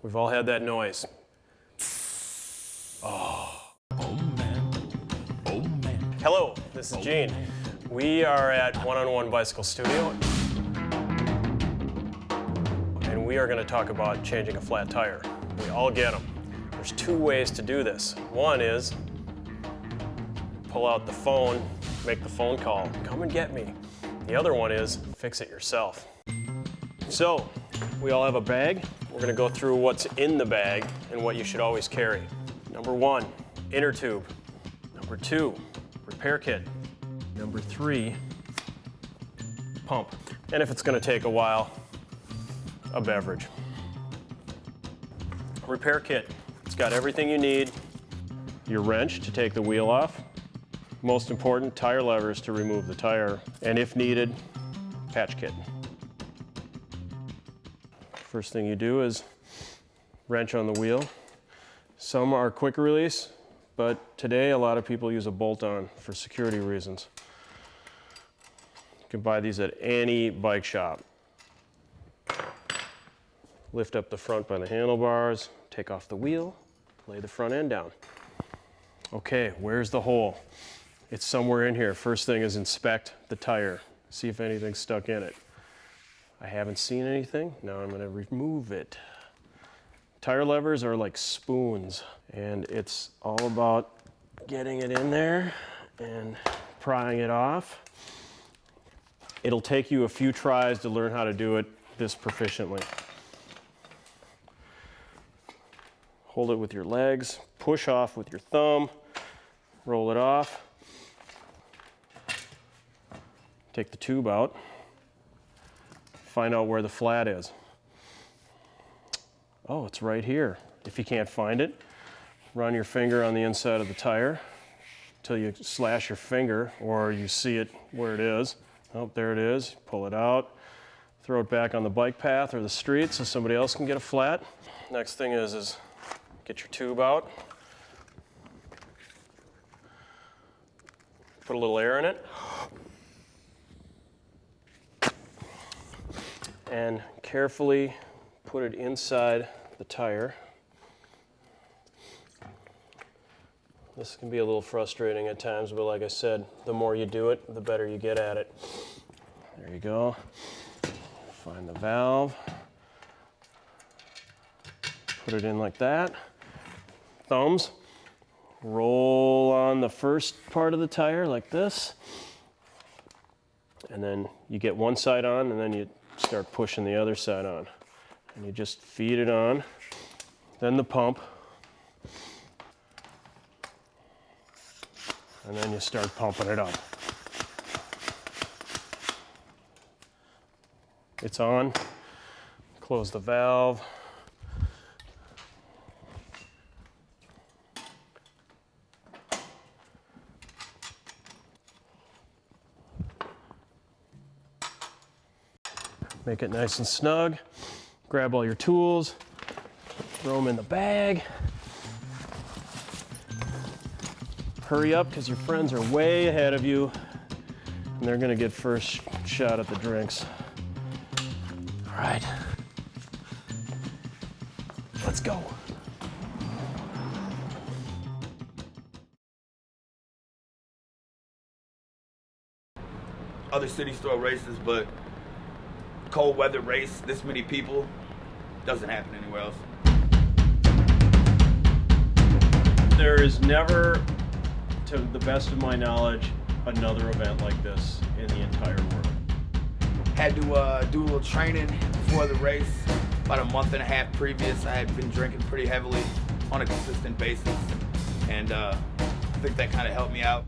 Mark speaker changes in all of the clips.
Speaker 1: We've all had that noise. Oh.
Speaker 2: Oh man. Oh man.
Speaker 1: Hello, this is Gene. We are at One-on-One Bicycle Studio. And we are going to talk about changing a flat tire. We all get them. There's two ways to do this. One is pull out the phone, make the phone call, come and get me. The other one is fix it yourself. So, we all have a bag. We're going to go through what's in the bag and what you should always carry. Number 1, inner tube. Number 2, repair kit. Number 3, pump. And if it's going to take a while, a beverage. Repair kit. It's got everything you need. Your wrench to take the wheel off. Most important, tire levers to remove the tire. And if needed, patch kit. First thing you do is wrench on the wheel. Some are quick release, but today a lot of people use a bolt-on for security reasons. You can buy these at any bike shop. Lift up the front by the handlebars, take off the wheel, lay the front end down. Okay, where's the hole? It's somewhere in here. First thing is inspect the tire, see if anything's stuck in it. I haven't seen anything. Now I'm going to remove it. Tire levers are like spoons, and it's all about getting it in there and prying it off. It'll take you a few tries to learn how to do it this proficiently. Hold it with your legs, push off with your thumb, roll it off. Take the tube out. Find out where the flat is. Oh, it's right here. If you can't find it, run your finger on the inside of the tire until you slash your finger or you see it where it is. Oh, there it is. Pull it out. Throw it back on the bike path or the street so somebody else can get a flat. Next thing is get your tube out. Put a little air in it. And carefully put it inside the tire. This can be a little frustrating at times, but like I said, the more you do it, the better you get at it. There you go. Find the valve. Put it in like that. Thumbs. Roll on the first part of the tire like this. And then you get one side on, and then you start pushing the other side on. And you just feed it on. Then the pump. And then you start pumping it up. It's on. Close the valve. Make it nice and snug. Grab all your tools, throw them in the bag. Hurry up because your friends are way ahead of you and they're gonna get first shot at the drinks. All right, let's go.
Speaker 3: Other cities throw races, but cold weather race, this many people, doesn't happen anywhere else.
Speaker 1: There is never, to the best of my knowledge, another event like this in the entire world.
Speaker 3: Had to do a little training before the race. About a month and a half previous, I had been drinking pretty heavily on a consistent basis, and I think that kind of helped me out.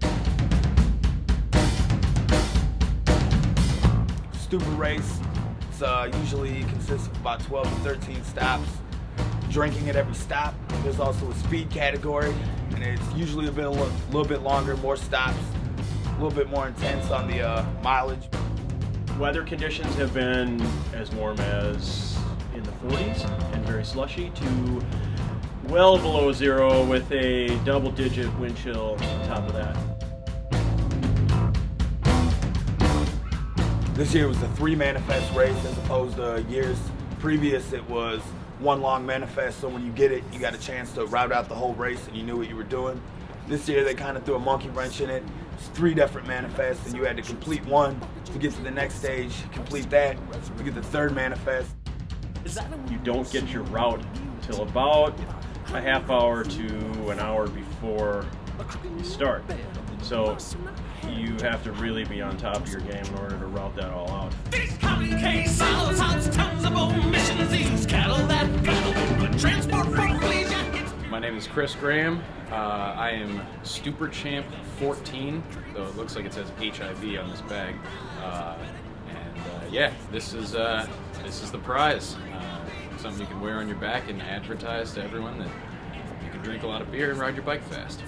Speaker 3: Stupor race. Usually consists of about 12 to 13 stops. Drinking at every stop. There's also a speed category, and it's usually a little bit longer, more stops, a little bit more intense on the mileage.
Speaker 1: Weather conditions have been as warm as in the 40s and very slushy to well below zero with a double-digit wind chill on top of that.
Speaker 3: This year was a 3 manifest race as opposed to years previous it was 1 long manifest, so when you get it, you got a chance to route out the whole race and you knew what you were doing. This year they kind of threw a monkey wrench in it. It's 3 different manifests and you had to complete 1 to get to the next stage, complete that to get the 3rd manifest.
Speaker 1: You don't get your route until about a half hour to an hour before you start. So you have to really be on top of your game in order to route that all out.
Speaker 4: My name is Chris Graham. I am Stupor Champ 14, though it looks like it says HIV on this bag. Yeah, this is the prize. Something you can wear on your back and advertise to everyone that you can drink a lot of beer and ride your bike fast.